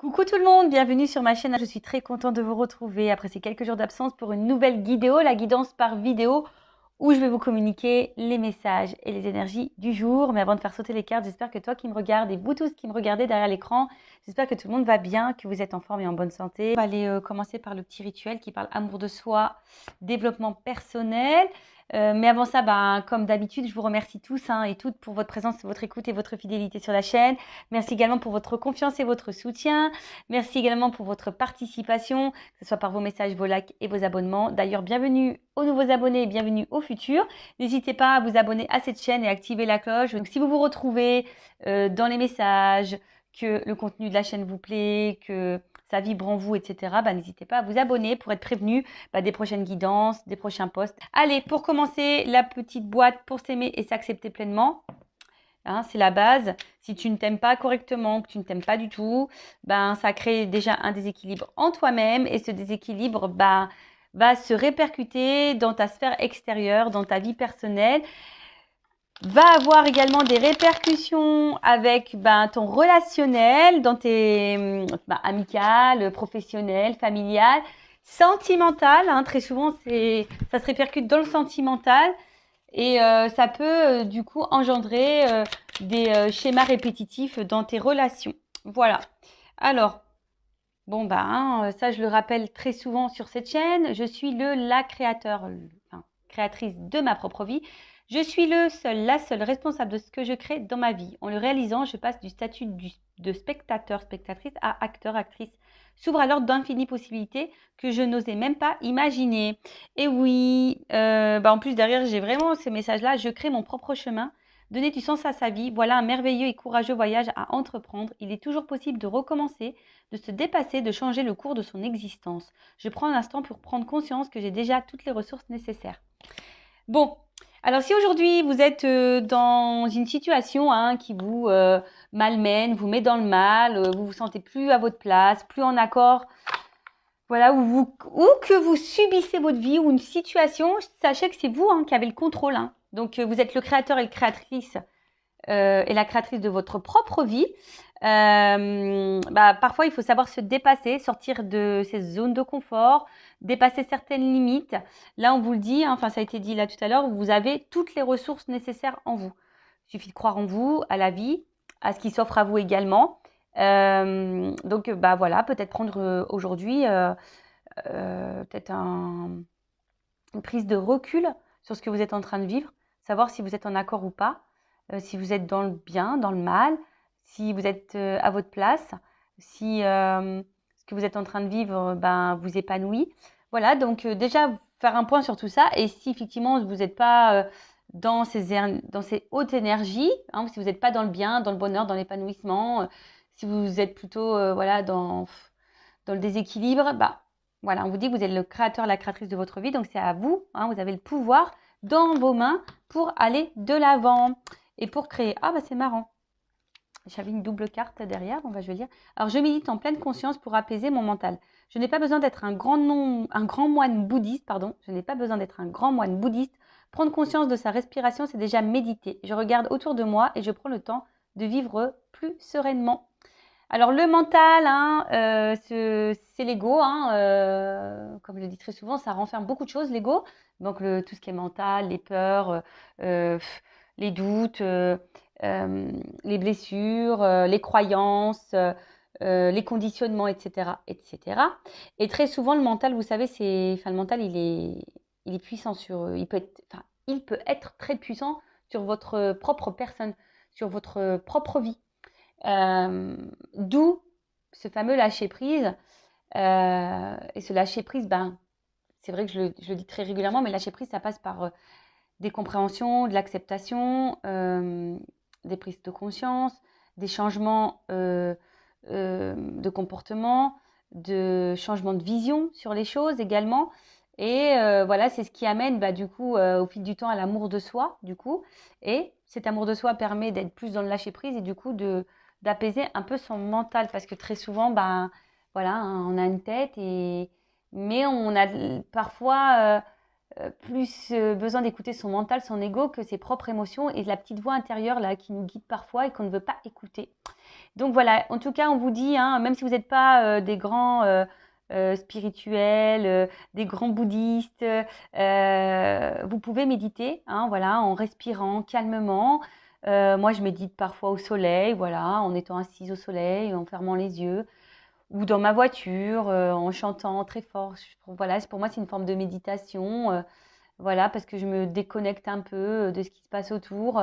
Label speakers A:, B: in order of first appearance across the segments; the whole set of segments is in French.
A: Coucou tout le monde, bienvenue sur ma chaîne. Je suis très contente de vous retrouver après ces quelques jours d'absence pour une nouvelle vidéo, la guidance par vidéo, où je vais vous communiquer les messages et les énergies du jour. Mais avant de faire sauter les cartes, j'espère que toi qui me regardes et vous tous qui me regardez derrière l'écran, j'espère que tout le monde va bien, que vous êtes en forme et en bonne santé. On va aller commencer par le petit rituel qui parle amour de soi, développement personnel. Mais avant ça, comme d'habitude, je vous remercie tous et toutes pour votre présence, votre écoute et votre fidélité sur la chaîne. Merci également pour votre confiance et votre soutien. Merci également pour votre participation, que ce soit par vos messages, vos likes et vos abonnements. D'ailleurs, bienvenue aux nouveaux abonnés et bienvenue aux futurs. N'hésitez pas à vous abonner à cette chaîne et activer la cloche. Donc, si vous vous retrouvez dans les messages, que le contenu de la chaîne vous plaît, que ça vibre en vous, etc., n'hésitez pas à vous abonner pour être prévenu des prochaines guidances, des prochains posts. Allez, pour commencer, la petite boîte pour s'aimer et s'accepter pleinement. C'est la base. Si tu ne t'aimes pas correctement, que tu ne t'aimes pas du tout, ça crée déjà un déséquilibre en toi-même et ce déséquilibre va se répercuter dans ta sphère extérieure, dans ta vie personnelle, va avoir également des répercussions avec ton relationnel, dans tes amicales, professionnelles, familiales, sentimentales. Très souvent, ça se répercute dans le sentimental. Et ça peut du coup engendrer des schémas répétitifs dans tes relations. Voilà. Alors, ça je le rappelle très souvent sur cette chaîne, je suis la créatrice de ma propre vie. Je suis la seule responsable de ce que je crée dans ma vie. En le réalisant, je passe du statut de spectateur, spectatrice à acteur, actrice. S'ouvre alors d'infinies possibilités que je n'osais même pas imaginer. Et oui, en plus derrière, j'ai vraiment ces messages-là. Je crée mon propre chemin. Donner du sens à sa vie, voilà un merveilleux et courageux voyage à entreprendre. Il est toujours possible de recommencer, de se dépasser, de changer le cours de son existence. Je prends un instant pour prendre conscience que j'ai déjà toutes les ressources nécessaires. Bon, alors si aujourd'hui vous êtes dans une situation qui vous malmène, vous met dans le mal, vous vous sentez plus à votre place, plus en accord, voilà, ou que vous subissez votre vie ou une situation, sachez que c'est vous qui avez le contrôle. Donc vous êtes le créateur et le créatrice et la créatrice de votre propre vie. Parfois, il faut savoir se dépasser, sortir de ces zones de confort, dépasser certaines limites. Là, on vous le dit, ça a été dit là tout à l'heure, vous avez toutes les ressources nécessaires en vous. Il suffit de croire en vous, à la vie, à ce qui s'offre à vous également. Donc, voilà, peut-être prendre aujourd'hui peut-être une prise de recul sur ce que vous êtes en train de vivre, savoir si vous êtes en accord ou pas, si vous êtes dans le bien, dans le mal, si vous êtes à votre place, si ce que vous êtes en train de vivre vous épanouit. Voilà, donc déjà faire un point sur tout ça. Et si effectivement vous n'êtes pas dans ces hautes énergies, si vous n'êtes pas dans le bien, dans le bonheur, dans l'épanouissement, si vous êtes plutôt dans le déséquilibre, voilà, on vous dit que vous êtes le créateur, la créatrice de votre vie, donc c'est à vous, vous avez le pouvoir dans vos mains pour aller de l'avant et pour créer. C'est marrant. J'avais une double carte derrière, je vais dire. Alors, je médite en pleine conscience pour apaiser mon mental. Je n'ai pas besoin d'être un grand moine bouddhiste, pardon. Je n'ai pas besoin d'être un grand moine bouddhiste. Prendre conscience de sa respiration, c'est déjà méditer. Je regarde autour de moi et je prends le temps de vivre plus sereinement. Alors, le mental, c'est l'ego. Comme je le dis très souvent, ça renferme beaucoup de choses, l'ego. Donc, tout ce qui est mental, les peurs, les doutes, les blessures, les croyances, les conditionnements, etc., etc. Et très souvent, le mental, vous savez, le mental, il est puissant il peut être très puissant sur votre propre personne, sur votre propre vie. D'où ce fameux lâcher prise. Et ce lâcher prise, c'est vrai que je le dis très régulièrement, mais lâcher prise, ça passe par des compréhensions, de l'acceptation, des prises de conscience, des changements de comportement, de changements de vision sur les choses également. Et voilà, c'est ce qui amène du coup au fil du temps à l'amour de soi, du coup. Et cet amour de soi permet d'être plus dans le lâcher prise et du coup d'apaiser un peu son mental parce que très souvent, voilà, on a une tête mais on a parfois plus besoin d'écouter son mental, son ego que ses propres émotions et la petite voix intérieure là qui nous guide parfois et qu'on ne veut pas écouter. Donc voilà, en tout cas, on vous dit, hein, même si vous n'êtes pas des grands spirituels, des grands bouddhistes, vous pouvez méditer, hein, voilà, en respirant calmement. Moi, je médite parfois au soleil, voilà, en étant assise au soleil, en fermant les yeux, ou dans ma voiture, en chantant très fort. Voilà, pour moi, c'est une forme de méditation, voilà, parce que je me déconnecte un peu de ce qui se passe autour.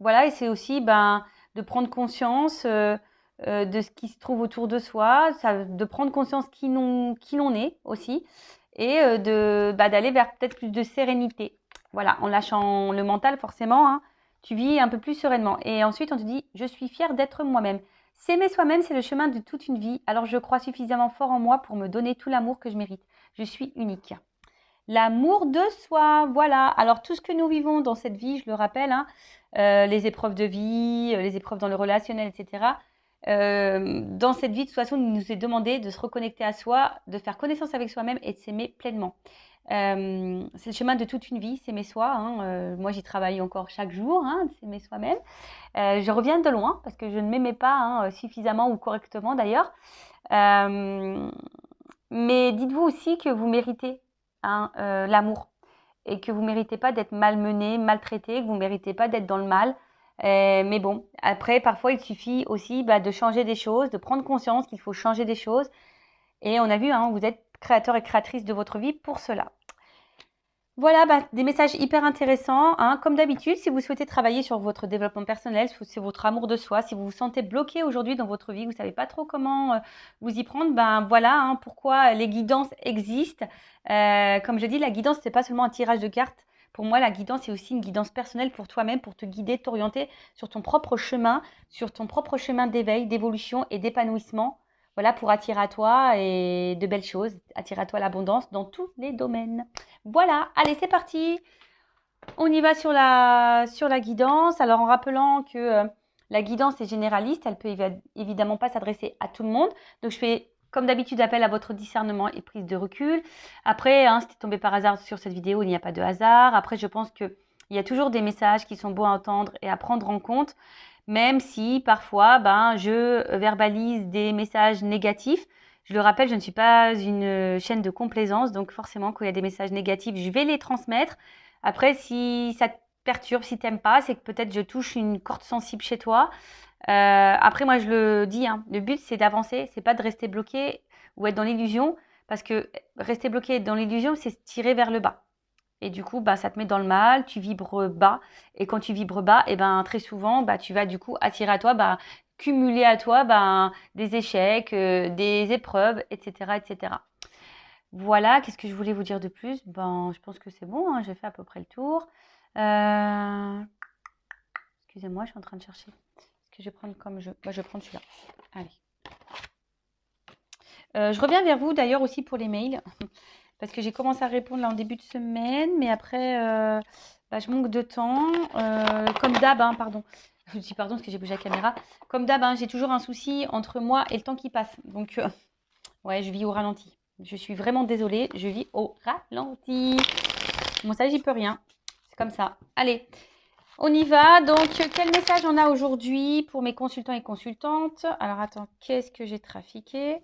A: Voilà, et c'est aussi de prendre conscience de ce qui se trouve autour de soi, de prendre conscience qui l'on est aussi, et d'aller vers peut-être plus de sérénité. Voilà, en lâchant le mental, forcément, hein, tu vis un peu plus sereinement. Et ensuite, on te dit, je suis fière d'être moi-même. S'aimer soi-même, c'est le chemin de toute une vie. Alors, je crois suffisamment fort en moi pour me donner tout l'amour que je mérite. Je suis unique. L'amour de soi, voilà. Alors tout ce que nous vivons dans cette vie, je le rappelle, hein, les épreuves de vie, les épreuves dans le relationnel, etc. Dans cette vie, de toute façon, il nous est demandé de se reconnecter à soi, de faire connaissance avec soi-même et de s'aimer pleinement. C'est le chemin de toute une vie, s'aimer soi. Hein. Moi, j'y travaille encore chaque jour, hein, de s'aimer soi-même. Je reviens de loin parce que je ne m'aimais pas hein, suffisamment ou correctement d'ailleurs. Mais dites-vous aussi que vous méritez hein, l'amour et que vous ne méritez pas d'être malmené, maltraité, que vous ne méritez pas d'être dans le mal. Mais bon, après, parfois, il suffit aussi de changer des choses, de prendre conscience qu'il faut changer des choses. Et on a vu, hein, vous êtes créateur et créatrice de votre vie pour cela. Voilà, des messages hyper intéressants. Hein. Comme d'habitude, si vous souhaitez travailler sur votre développement personnel, sur votre amour de soi, si vous vous sentez bloqué aujourd'hui dans votre vie, vous ne savez pas trop comment vous y prendre, voilà hein, pourquoi les guidances existent. Comme je dis, la guidance, ce n'est pas seulement un tirage de cartes. Pour moi, la guidance, c'est aussi une guidance personnelle pour toi-même, pour te guider, t'orienter sur ton propre chemin d'éveil, d'évolution et d'épanouissement. Voilà, pour attirer à toi et de belles choses, attirer à toi l'abondance dans tous les domaines. Voilà, allez, c'est parti. On y va sur la guidance. Alors, en rappelant que la guidance est généraliste, elle peut évidemment pas s'adresser à tout le monde. Donc, je fais, comme d'habitude, appel à votre discernement et prise de recul. Après, hein, si tu es tombé par hasard sur cette vidéo, il n'y a pas de hasard. Après, je pense qu'il y a toujours des messages qui sont beaux à entendre et à prendre en compte, même si parfois, je verbalise des messages négatifs. Je le rappelle, je ne suis pas une chaîne de complaisance, donc forcément, quand il y a des messages négatifs, je vais les transmettre. Après, si ça te perturbe, si tu n'aimes pas, c'est que peut-être je touche une corde sensible chez toi. Après, moi, je le dis, hein, le but, c'est d'avancer, c'est pas de rester bloqué ou être dans l'illusion, parce que rester bloqué dans l'illusion, c'est se tirer vers le bas. Et du coup, ça te met dans le mal, tu vibres bas. Et quand tu vibres bas, et très souvent, tu vas du coup attirer à toi, cumuler à toi des échecs, des épreuves, etc., etc. Voilà, qu'est-ce que je voulais vous dire de plus? Je pense que c'est bon, hein, j'ai fait à peu près le tour. Excusez-moi, je suis en train de chercher. Est-ce que je vais prendre comme je... je vais prendre celui-là. Allez. Je reviens vers vous d'ailleurs aussi pour les mails. Parce que j'ai commencé à répondre là en début de semaine, mais après, je manque de temps. Comme d'hab, hein, pardon. Je dis pardon parce que j'ai bougé la caméra. Comme d'hab, hein, j'ai toujours un souci entre moi et le temps qui passe. Donc, ouais, je vis au ralenti. Je suis vraiment désolée, je vis au ralenti. Bon, ça, j'y peux rien. C'est comme ça. Allez, on y va. Donc, quel message on a aujourd'hui pour mes consultants et consultantes? Alors, attends, qu'est-ce que j'ai trafiqué?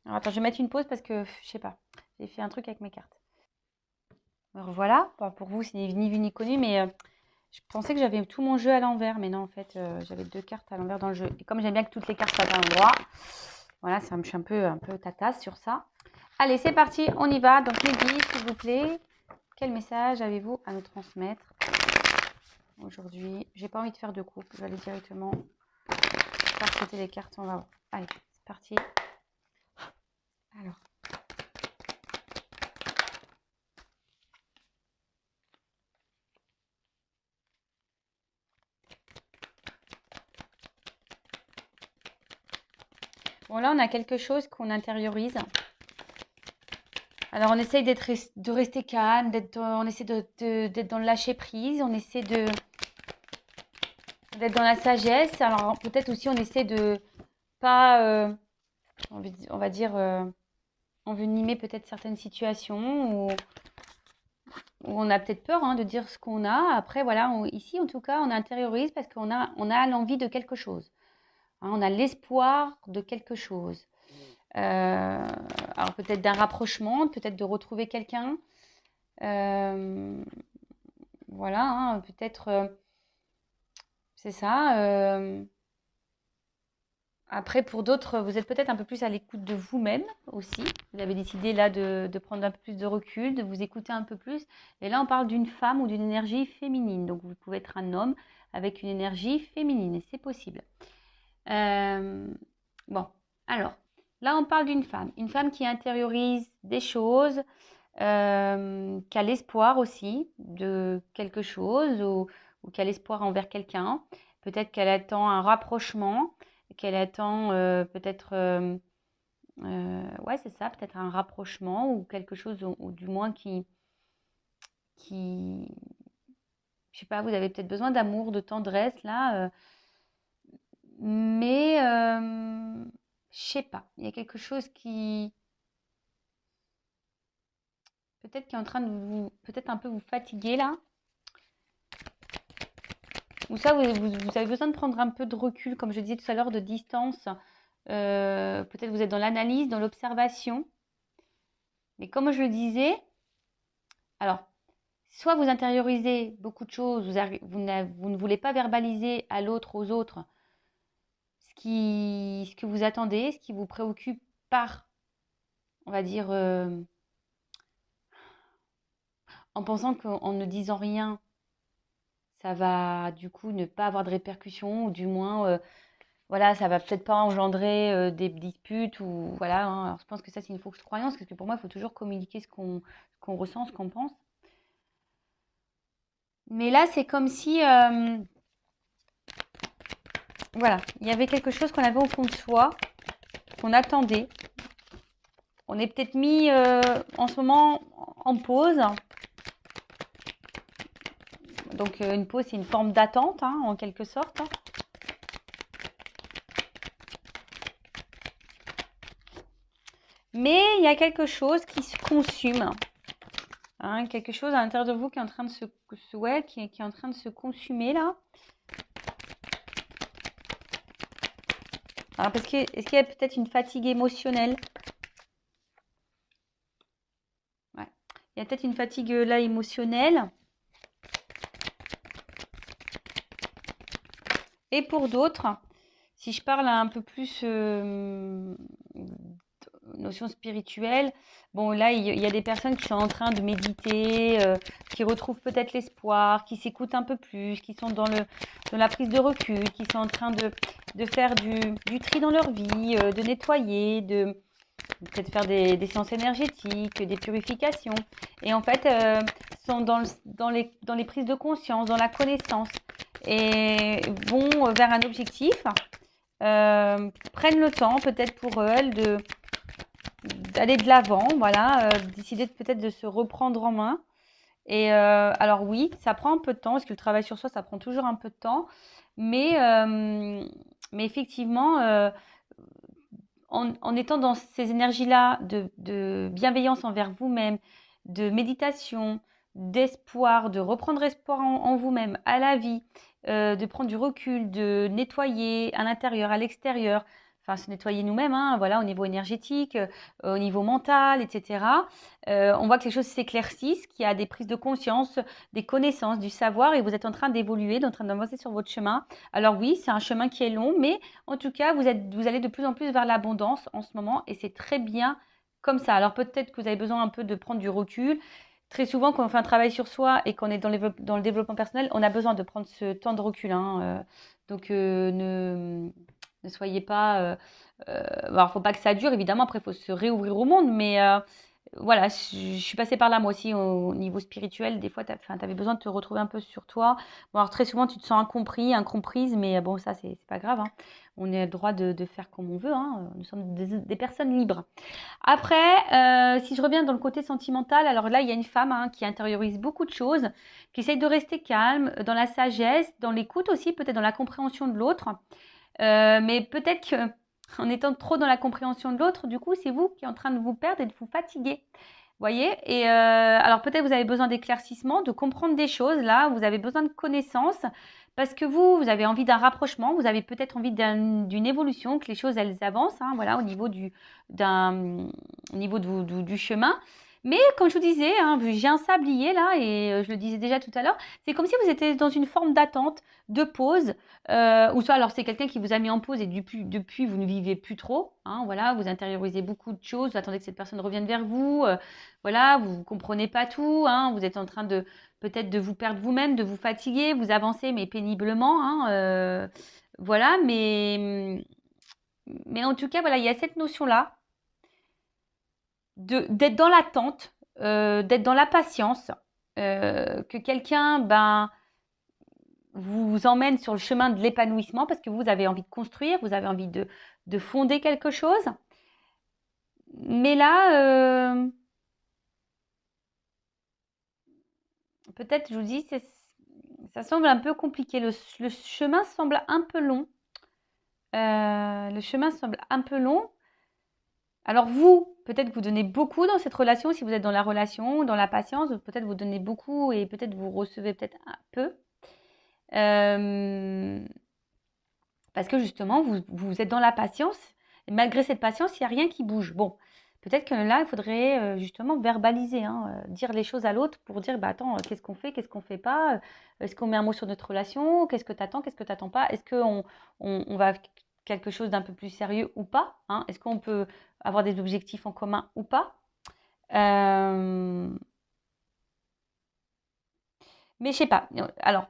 A: Alors, attends, je vais mettre une pause parce que, je sais pas. J'ai fait un truc avec mes cartes. Alors voilà, pour vous, c'est ni vu ni connu, mais je pensais que j'avais tout mon jeu à l'envers. Mais non, en fait, j'avais 2 cartes à l'envers dans le jeu. Et comme j'aime bien que toutes les cartes soient à l'endroit, voilà, je suis un peu tatasse sur ça. Allez, c'est parti, on y va. Donc, Mehdi, s'il vous plaît, quel message avez-vous à nous transmettre aujourd'hui? J'ai pas envie de faire de coupe, je vais aller directement faire sauter les cartes. On va voir. Allez, c'est parti. Alors. Bon, là, on a quelque chose qu'on intériorise. Alors, on essaye de rester calme, on essaie d'être dans le lâcher-prise, on essaie d'être dans la sagesse. Alors, peut-être aussi, on essaie de pas, on va dire, envenimer peut-être certaines situations. on a peut-être peur de dire ce qu'on a. Après, voilà, ici, en tout cas, on intériorise parce qu'on a l'envie de quelque chose. On a l'espoir de quelque chose. Alors peut-être d'un rapprochement, peut-être de retrouver quelqu'un. Voilà, peut-être, c'est ça. Après, pour d'autres, vous êtes peut-être un peu plus à l'écoute de vous-même aussi. Vous avez décidé là de prendre un peu plus de recul, de vous écouter un peu plus. Et là, on parle d'une femme ou d'une énergie féminine. Donc, vous pouvez être un homme avec une énergie féminine et c'est possible. Bon, alors, là, on parle d'une femme. Une femme qui intériorise des choses, qui a l'espoir aussi de quelque chose ou qui a l'espoir envers quelqu'un. Peut-être qu'elle attend un rapprochement, qu'elle attend peut-être, ouais, c'est ça, peut-être un rapprochement ou quelque chose, ou du moins qui, je sais pas, vous avez peut-être besoin d'amour, de tendresse là, mais je sais pas, il y a quelque chose qui peut-être qui est en train de vous, peut-être un peu vous fatiguer là. Ou ça, vous avez besoin de prendre un peu de recul, comme je disais tout à l'heure, de distance. Peut-être vous êtes dans l'analyse, dans l'observation. Mais comme je le disais, alors, soit vous intériorisez beaucoup de choses, vous ne voulez pas verbaliser à l'autre, aux autres, ce que vous attendez, ce qui vous préoccupe par, on va dire, en pensant qu'en ne disant rien, ça va du coup ne pas avoir de répercussions, ou du moins, voilà, ça va peut-être pas engendrer des disputes ou voilà. Alors, je pense que ça, c'est une fausse croyance, parce que pour moi, il faut toujours communiquer ce qu'on ressent, ce qu'on pense. Mais là, c'est comme si, voilà, il y avait quelque chose qu'on avait au fond de soi, qu'on attendait. On est peut-être mis en ce moment en pause. Donc, une pause, c'est une forme d'attente, en quelque sorte. Mais il y a quelque chose qui se consume. Quelque chose à l'intérieur de vous qui est en train de qui est en train de se consumer là. Alors, est-ce qu'il y a peut-être une fatigue émotionnelle? Ouais. Il y a peut-être une fatigue là émotionnelle. Et pour d'autres, si je parle un peu plus notion spirituelle, bon là il y a des personnes qui sont en train de méditer, qui retrouvent peut-être l'espoir, qui s'écoutent un peu plus, qui sont dans la prise de recul, qui sont en train de faire du tri dans leur vie, de nettoyer, de peut-être faire des séances énergétiques, des purifications. Et en fait, sont dans les prises de conscience, dans la connaissance, et vont vers un objectif, prennent le temps peut-être pour elles d'aller de l'avant, voilà, décider peut-être de se reprendre en main. Et alors oui, ça prend un peu de temps, parce que le travail sur soi, ça prend toujours un peu de temps, mais effectivement, en étant dans ces énergies-là de bienveillance envers vous-même, de méditation, d'espoir, de reprendre espoir en vous-même, à la vie, de prendre du recul, de nettoyer à l'intérieur, à l'extérieur, enfin se nettoyer nous-mêmes, voilà, au niveau énergétique, au niveau mental, etc. On voit que les choses s'éclaircissent, qu'il y a des prises de conscience, des connaissances, du savoir, et vous êtes en train d'évoluer, en train d'avancer sur votre chemin. Alors oui, c'est un chemin qui est long, mais en tout cas, vous allez de plus en plus vers l'abondance en ce moment, et c'est très bien comme ça. Alors peut-être que vous avez besoin un peu de prendre du recul. Très souvent, quand on fait un travail sur soi et qu'on est dans le développement personnel, on a besoin de prendre ce temps de recul. Donc ne soyez pas... alors, faut pas que ça dure, évidemment. Après, il faut se réouvrir au monde. Mais voilà, je suis passée par là, moi aussi, au niveau spirituel. Des fois, tu avais besoin de te retrouver un peu sur toi. Bon, alors, très souvent, tu te sens incompris, incomprise. Mais bon, ça, c'est pas grave. On a le droit de faire comme on veut. Nous sommes des personnes libres. Après, si je reviens dans le côté sentimental, alors là, il y a une femme qui intériorise beaucoup de choses, qui essaye de rester calme, dans la sagesse, dans l'écoute aussi, peut-être dans la compréhension de l'autre. Mais peut-être qu'en étant trop dans la compréhension de l'autre, du coup, c'est vous qui êtes en train de vous perdre et de vous fatiguer. Voyez? Et alors peut-être vous avez besoin d'éclaircissement, de comprendre des choses là, vous avez besoin de connaissances parce que vous avez envie d'un rapprochement, vous avez peut-être envie d'une évolution, que les choses elles avancent, hein, voilà, au niveau au niveau du chemin. Mais comme je vous disais, hein, j'ai un sablier là et je le disais déjà tout à l'heure, c'est comme si vous étiez dans une forme d'attente, de pause, ou soit alors c'est quelqu'un qui vous a mis en pause et depuis vous ne vivez plus trop, hein, voilà, vous intériorisez beaucoup de choses, vous attendez que cette personne revienne vers vous. Voilà, vous ne comprenez pas tout, hein, vous êtes en train de peut-être de vous perdre vous-même, de vous fatiguer, vous avancez mais péniblement, hein, voilà, mais en tout cas, voilà, il y a cette notion-là d'être dans l'attente, d'être dans la patience, que quelqu'un vous emmène sur le chemin de l'épanouissement parce que vous avez envie de construire, vous avez envie de fonder quelque chose. Mais là, peut-être, je vous dis, ça semble un peu compliqué. Le chemin semble un peu long. Le chemin semble un peu long. Alors vous, peut-être que vous donnez beaucoup dans cette relation, si vous êtes dans la relation, dans la patience, peut-être vous donnez beaucoup et peut-être vous recevez peut-être un peu. Parce que justement, vous êtes dans la patience. Et malgré cette patience, il n'y a rien qui bouge. Bon, peut-être que là, il faudrait justement verbaliser, hein, dire les choses à l'autre pour dire, bah attends, qu'est-ce qu'on fait pas? Est-ce qu'on met un mot sur notre relation? Qu'est-ce que tu attends? Qu'est-ce que tu n'attends pas? Est-ce qu'on va quelque chose d'un peu plus sérieux ou pas, hein? Est-ce qu'on peut avoir des objectifs en commun ou pas? Mais je sais pas. Alors,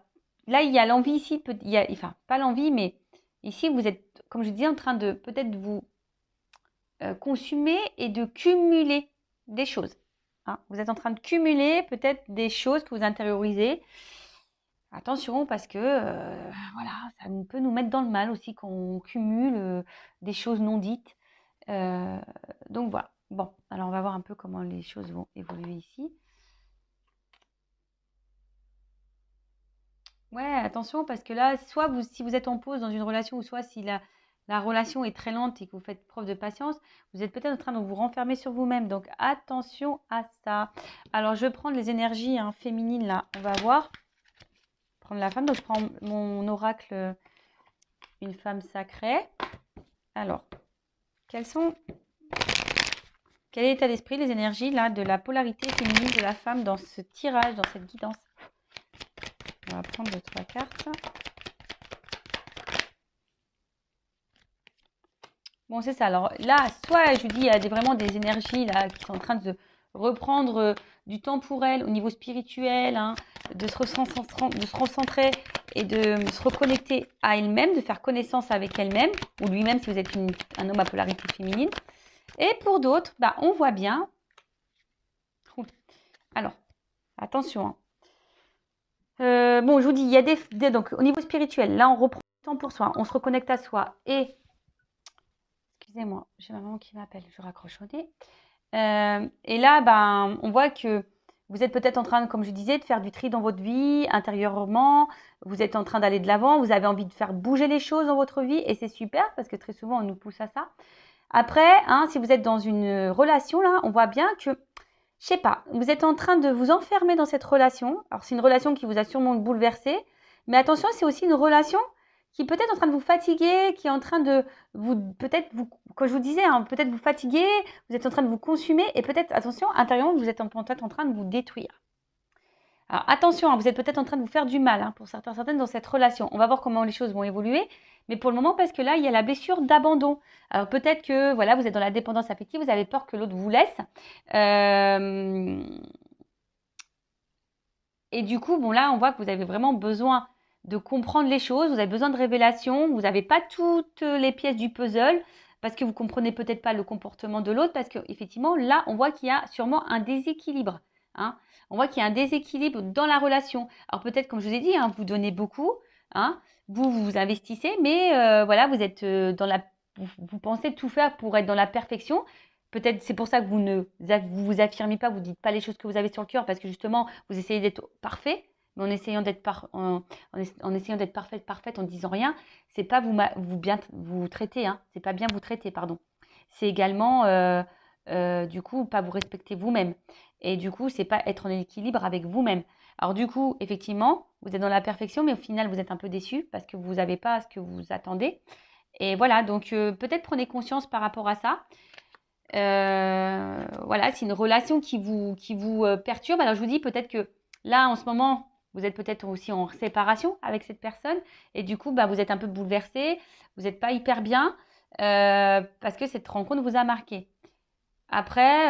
A: là, il y a l'envie ici, enfin, pas l'envie, mais ici, vous êtes, comme je disais, en train de peut-être vous consumer et de cumuler des choses, hein. Vous êtes en train de cumuler peut-être des choses que vous intériorisez. Attention parce que voilà, ça peut nous mettre dans le mal aussi quand on cumule des choses non dites. Euh, donc voilà. Bon, alors on va voir un peu comment les choses vont évoluer ici. Ouais, attention parce que là, soit si vous êtes en pause dans une relation ou soit si la relation est très lente et que vous faites preuve de patience, vous êtes peut-être en train de vous renfermer sur vous-même. Donc attention à ça. Alors je vais prendre les énergies, hein, féminines là. On va voir. Prendre la femme. Donc je prends mon oracle, une femme sacrée. Alors, quel est l'état d'esprit, les énergies là de la polarité féminine de la femme dans ce tirage, dans cette guidance? On va prendre 2-3 cartes. Bon, c'est ça. Alors là, soit je vous dis, il y a vraiment des énergies là qui sont en train de reprendre du temps pour elle au niveau spirituel, hein, de se recentrer et de se reconnecter à elle-même, de faire connaissance avec elle-même, ou lui-même si vous êtes un homme à polarité féminine. Et pour d'autres, bah, on voit bien. Alors, attention, hein. Bon, je vous dis, il y a donc au niveau spirituel, là on reprend du temps pour soi, on se reconnecte à soi et excusez-moi, j'ai ma maman qui m'appelle, je raccroche au nez. Et là, ben, on voit que vous êtes peut-être en train, comme je disais, de faire du tri dans votre vie intérieurement. Vous êtes en train d'aller de l'avant. Vous avez envie de faire bouger les choses dans votre vie et c'est super parce que très souvent, on nous pousse à ça. Après, hein, si vous êtes dans une relation, là, on voit bien que, je sais pas, vous êtes en train de vous enfermer dans cette relation. Alors, c'est une relation qui vous a sûrement bouleversé. Mais attention, c'est aussi une relation qui est peut-être en train de vous fatiguer, qui est en train de comme je vous disais, hein, peut-être vous fatiguer, vous êtes en train de vous consumer et peut-être, attention, intérieurement, vous êtes peut-être en train de vous détruire. Alors attention, hein, vous êtes peut-être en train de vous faire du mal, hein, pour certaines dans cette relation. On va voir comment les choses vont évoluer, mais pour le moment, parce que là, il y a la blessure d'abandon. Alors peut-être que voilà, vous êtes dans la dépendance affective, vous avez peur que l'autre vous laisse. Et du coup, bon là, on voit que vous avez vraiment besoin de comprendre les choses, vous avez besoin de révélations, vous n'avez pas toutes les pièces du puzzle parce que vous comprenez peut-être pas le comportement de l'autre parce qu'effectivement, là, on voit qu'il y a sûrement un déséquilibre, hein. On voit qu'il y a un déséquilibre dans la relation. Alors peut-être, comme je vous ai dit, hein, vous donnez beaucoup, hein, vous investissez, mais voilà, vous êtes vous pensez tout faire pour être dans la perfection. Peut-être c'est pour ça que vous affirmez pas, vous dites pas les choses que vous avez sur le cœur parce que justement vous essayez d'être parfait, mais en essayant d'être en essayant d'être parfaite en disant rien, c'est pas bien vous traiter, hein, c'est pas bien vous traiter, pardon. C'est également du coup, pas vous respecter vous-même. Et du coup, c'est pas être en équilibre avec vous-même. Alors du coup, effectivement, vous êtes dans la perfection, mais au final, vous êtes un peu déçu parce que vous n'avez pas ce que vous attendez. Et voilà, donc peut-être prenez conscience par rapport à ça. Voilà, c'est une relation qui vous perturbe. Alors je vous dis peut-être que là, en ce moment, vous êtes peut-être aussi en séparation avec cette personne. Et du coup, bah, vous êtes un peu bouleversé. Vous n'êtes pas hyper bien parce que cette rencontre vous a marqué. Après,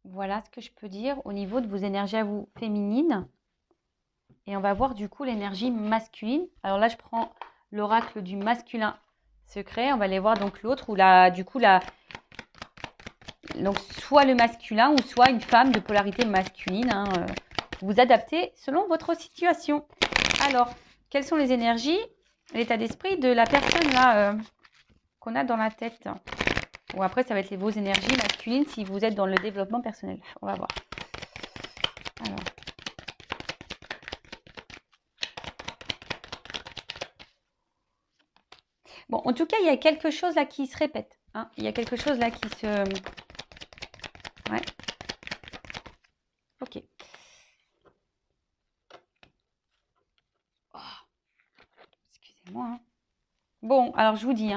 A: voilà ce que je peux dire au niveau de vos énergies à vous féminines. Et on va voir du coup l'énergie masculine. Alors là, je prends l'oracle du masculin secret. On va aller voir donc l'autre où donc soit le masculin ou soit une femme de polarité masculine. Vous adaptez selon votre situation. Alors, quelles sont les énergies, l'état d'esprit de la personne là qu'on a dans la tête? Ou après, ça va être vos énergies masculines si vous êtes dans le développement personnel. On va voir. Alors. Bon, en tout cas, il y a quelque chose là qui se répète. Il y a quelque chose là qui se... Ouais. Ok. Oh. Excusez-moi. Bon, alors je vous dis,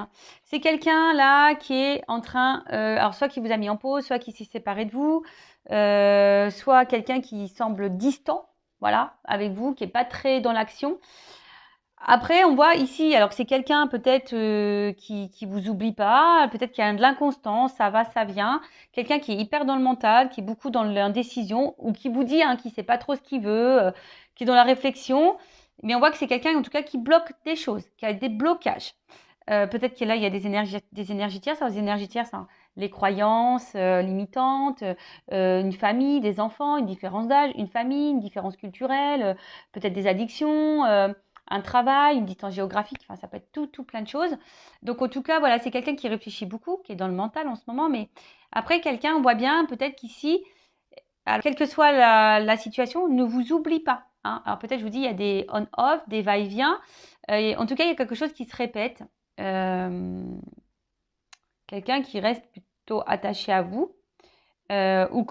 A: c'est quelqu'un là qui est en train... alors, soit qui vous a mis en pause, soit qui s'est séparé de vous, soit quelqu'un qui semble distant, voilà, avec vous, qui n'est pas très dans l'action. Après, on voit ici, alors que c'est quelqu'un peut-être qui vous oublie pas, peut-être qu'il y a de l'inconstance, ça va, ça vient. Quelqu'un qui est hyper dans le mental, qui est beaucoup dans l'indécision, ou qui vous dit qu'il ne sait pas trop ce qu'il veut, qui est dans la réflexion. Mais on voit que c'est quelqu'un, en tout cas, qui bloque des choses, qui a des blocages. Peut-être que là, il y a des énergies tierces. Alors, les énergies tierces, les croyances limitantes, une famille, des enfants, une différence d'âge, une famille, une différence culturelle, peut-être des addictions, un travail, une distance géographique, enfin ça peut être tout plein de choses. Donc en tout cas, voilà, c'est quelqu'un qui réfléchit beaucoup, qui est dans le mental en ce moment, mais après quelqu'un, on voit bien peut-être qu'ici, alors, quelle que soit la situation, ne vous oublie pas. Alors peut-être, je vous dis, il y a des on-off, des va-et-vient. En tout cas, il y a quelque chose qui se répète. Quelqu'un qui reste plutôt attaché à vous ou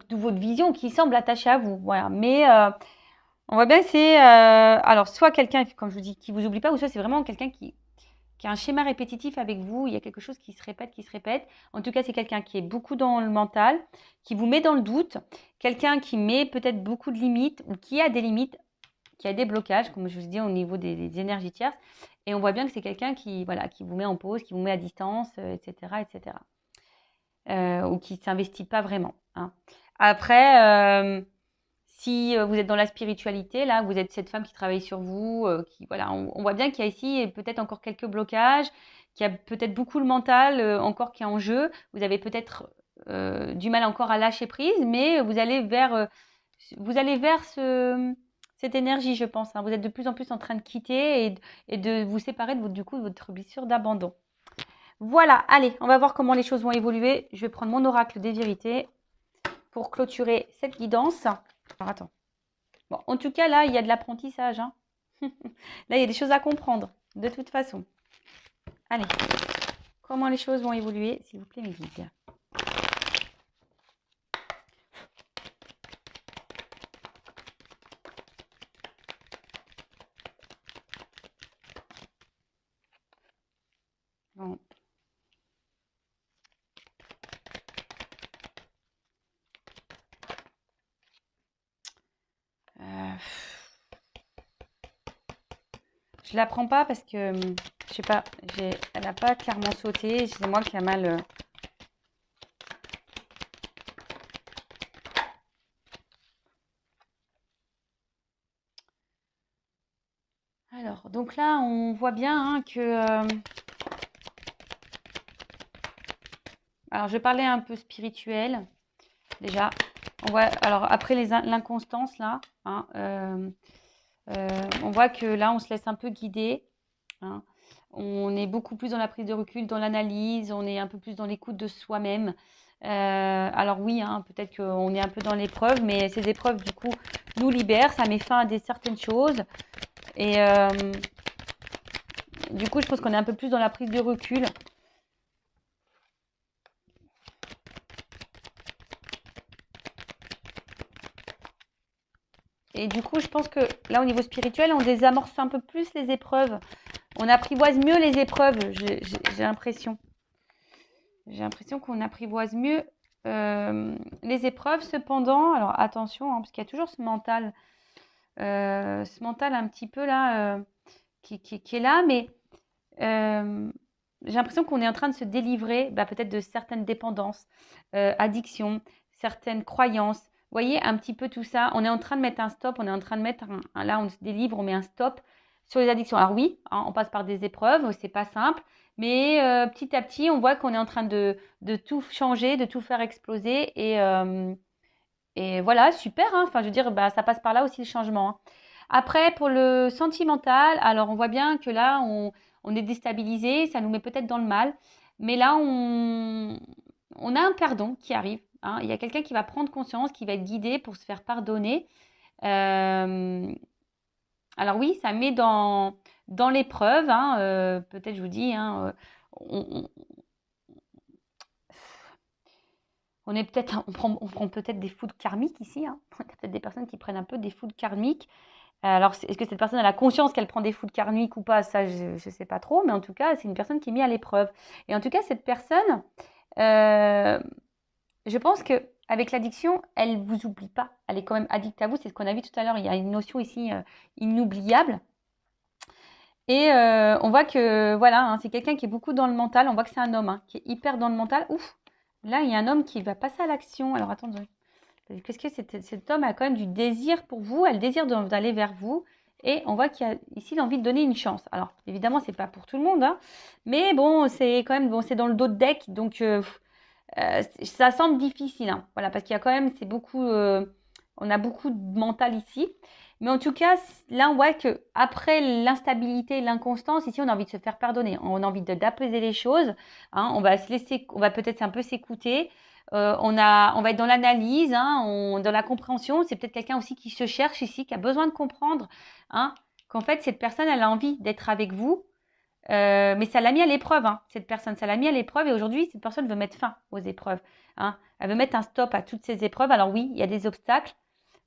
A: de votre vision qui semble attaché à vous. Voilà. Mais on voit bien que c'est alors soit quelqu'un, comme je vous dis, qui vous oublie pas, ou soit c'est vraiment quelqu'un qui a un schéma répétitif avec vous. Il y a quelque chose qui se répète, qui se répète. En tout cas, c'est quelqu'un qui est beaucoup dans le mental, qui vous met dans le doute, quelqu'un qui met peut-être beaucoup de limites ou qui a des limites, qui a des blocages, comme je vous dis, au niveau des énergies tierces. Et on voit bien que c'est quelqu'un qui vous met en pause, qui vous met à distance, etc., etc. Ou qui ne s'investit pas vraiment. Après, si vous êtes dans la spiritualité, là, vous êtes cette femme qui travaille sur vous, voilà, on voit bien qu'il y a ici peut-être encore quelques blocages, qu'il y a peut-être beaucoup le mental encore qui est en jeu. Vous avez peut-être du mal encore à lâcher prise, mais vous allez vers cette énergie, je pense. Vous êtes de plus en plus en train de quitter et de vous séparer de votre blessure d'abandon. Voilà, allez, on va voir comment les choses vont évoluer. Je vais prendre mon oracle des vérités pour clôturer cette guidance. Alors, attends. Bon, en tout cas, là, il y a de l'apprentissage. Là, il y a des choses à comprendre, de toute façon. Allez, comment les choses vont évoluer, s'il vous plaît, mes guides. Bon. Je la prends pas parce que, je sais pas, elle n'a pas clairement sauté. C'est moi qui a mal... Alors, donc là, on voit bien que... Alors, je vais parler un peu spirituel, déjà. On voit, alors, après l'inconstance, là, on voit que là, on se laisse un peu guider. On est beaucoup plus dans la prise de recul, dans l'analyse, on est un peu plus dans l'écoute de soi-même. Alors oui, peut-être qu'on est un peu dans l'épreuve, mais ces épreuves, du coup, nous libèrent, ça met fin à certaines choses. Et Du coup, je pense qu'on est un peu plus dans la prise de recul. Et du coup, je pense que là, au niveau spirituel, on désamorce un peu plus les épreuves. On apprivoise mieux les épreuves, j'ai l'impression. J'ai l'impression qu'on apprivoise mieux les épreuves. Cependant, alors attention, parce qu'il y a toujours ce mental un petit peu là, qui est là, mais j'ai l'impression qu'on est en train de se délivrer peut-être de certaines dépendances, addictions, certaines croyances. Vous voyez, un petit peu tout ça. On est en train de mettre un stop, on est en train de mettre là, on se délivre, on met un stop sur les addictions. Alors oui, on passe par des épreuves, c'est pas simple, mais petit à petit, on voit qu'on est en train de tout changer, de tout faire exploser. Et voilà, super. Enfin, je veux dire, ça passe par là aussi le changement. Après, pour le sentimental, alors on voit bien que là, on est déstabilisé, ça nous met peut-être dans le mal. Mais là, on a un pardon qui arrive. Il y a quelqu'un qui va prendre conscience, qui va être guidé pour se faire pardonner. Alors oui, ça met dans l'épreuve. Peut-être, je vous dis, on, on est peut-être, on prend peut-être des foudres karmiques ici. Il y a peut-être des personnes qui prennent un peu des foudres karmiques. Alors, est-ce que cette personne a la conscience qu'elle prend des foudres karmiques ou pas? Ça, je ne sais pas trop, mais en tout cas, c'est une personne qui est mise à l'épreuve. Et en tout cas, cette personne, je pense qu'avec l'addiction, elle ne vous oublie pas. Elle est quand même addicte à vous. C'est ce qu'on a vu tout à l'heure. Il y a une notion ici inoubliable. Et on voit que, voilà, c'est quelqu'un qui est beaucoup dans le mental. On voit que c'est un homme qui est hyper dans le mental. Ouf, là, il y a un homme qui va passer à l'action. Alors, attendez. Qu'est-ce que cet homme a quand même du désir pour vous, elle désire d'aller vers vous, et on voit qu'il y a ici l'envie de donner une chance. Alors, évidemment, c'est pas pour tout le monde, mais bon, c'est quand même, c'est dans le dos de deck, donc ça semble difficile, voilà, parce qu'il y a quand même, c'est beaucoup, on a beaucoup de mental ici, mais en tout cas, là, on voit que après l'instabilité, l'inconstance, ici, on a envie de se faire pardonner, on a envie d'apaiser les choses, on va se laisser, on va peut-être un peu s'écouter. On va être dans l'analyse, dans la compréhension. C'est peut-être quelqu'un aussi qui se cherche ici, qui a besoin de comprendre qu'en fait, cette personne, elle a envie d'être avec vous. Mais ça l'a mis à l'épreuve, cette personne. Ça l'a mis à l'épreuve et aujourd'hui, cette personne veut mettre fin aux épreuves. Elle veut mettre un stop à toutes ces épreuves. Alors oui, il y a des obstacles,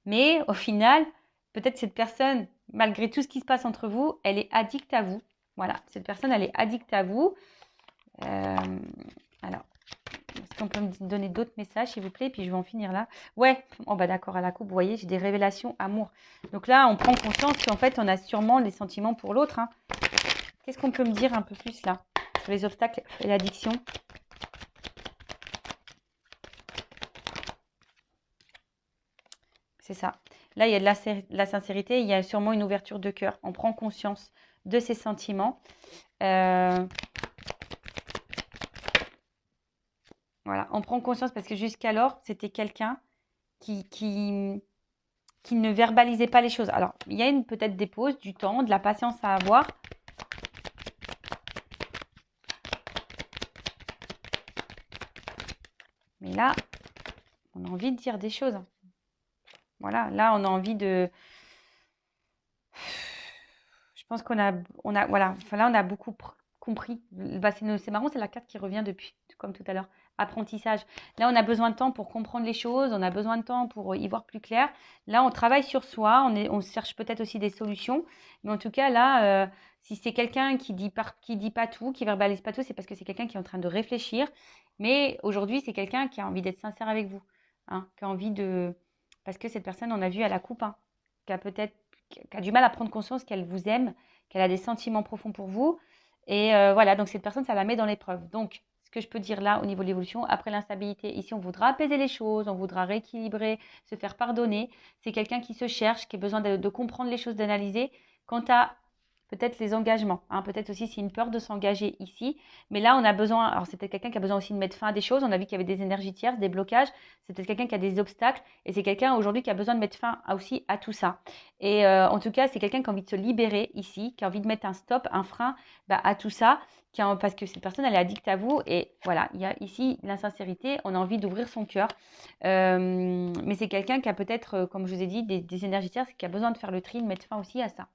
A: mais au final, peut-être cette personne, malgré tout ce qui se passe entre vous, elle est addicte à vous. Voilà, cette personne, elle est addicte à vous. Alors, est-ce qu'on peut me donner d'autres messages, s'il vous plaît? Puis je vais en finir là. Ouais, d'accord, à la coupe, vous voyez, j'ai des révélations amour. Donc là, on prend conscience qu'en fait, on a sûrement des sentiments pour l'autre. Qu'est-ce qu'on peut me dire un peu plus là, sur les obstacles et l'addiction? C'est ça. Là, il y a de la sincérité, il y a sûrement une ouverture de cœur. On prend conscience de ses sentiments. Voilà, on prend conscience parce que jusqu'alors, c'était quelqu'un qui ne verbalisait pas les choses. Alors, il y a peut-être des pauses, du temps, de la patience à avoir. Mais là, on a envie de dire des choses. Voilà, là, on a envie de... Je pense qu'on a... voilà, enfin, là, on a beaucoup compris. C'est marrant, c'est la carte qui revient depuis, comme tout à l'heure. Apprentissage. Là, on a besoin de temps pour comprendre les choses, on a besoin de temps pour y voir plus clair. Là, on travaille sur soi, on cherche peut-être aussi des solutions. Mais en tout cas, là, si c'est quelqu'un qui dit pas tout, qui verbalise pas tout, c'est parce que c'est quelqu'un qui est en train de réfléchir. Mais aujourd'hui, c'est quelqu'un qui a envie d'être sincère avec vous, qui a envie de... Parce que cette personne, on a vu à la coupe, qui a du mal à prendre conscience qu'elle vous aime, qu'elle a des sentiments profonds pour vous. Et voilà, donc cette personne, ça la met dans l'épreuve. Donc, ce que je peux dire là au niveau de l'évolution, après l'instabilité, ici, on voudra apaiser les choses, on voudra rééquilibrer, se faire pardonner. C'est quelqu'un qui se cherche, qui a besoin de comprendre les choses, d'analyser. Quant à peut-être les engagements, peut-être aussi c'est une peur de s'engager ici. Mais là, on a besoin, alors c'est peut-être quelqu'un qui a besoin aussi de mettre fin à des choses. On a vu qu'il y avait des énergies tierces, des blocages. C'est peut-être quelqu'un qui a des obstacles. Et c'est quelqu'un aujourd'hui qui a besoin de mettre fin aussi à tout ça. Et en tout cas, c'est quelqu'un qui a envie de se libérer ici, qui a envie de mettre un stop, un frein à tout ça. Parce que cette personne, elle est addicte à vous. Et voilà, il y a ici l'insincérité. On a envie d'ouvrir son cœur. Mais c'est quelqu'un qui a peut-être, comme je vous ai dit, des énergies tierces, qui a besoin de faire le tri, de mettre fin aussi à ça.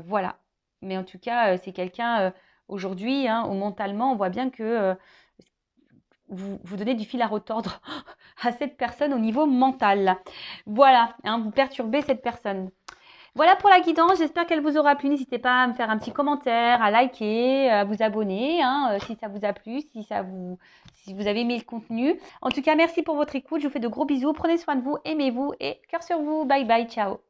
A: Voilà. Mais en tout cas, c'est quelqu'un aujourd'hui, hein, où mentalement, on voit bien que vous donnez du fil à retordre à cette personne au niveau mental. Voilà, hein, vous perturbez cette personne. Voilà pour la guidance, j'espère qu'elle vous aura plu. N'hésitez pas à me faire un petit commentaire, à liker, à vous abonner, hein, si ça vous a plu, si vous avez aimé le contenu. En tout cas, merci pour votre écoute. Je vous fais de gros bisous. Prenez soin de vous, aimez-vous et cœur sur vous. Bye bye, ciao.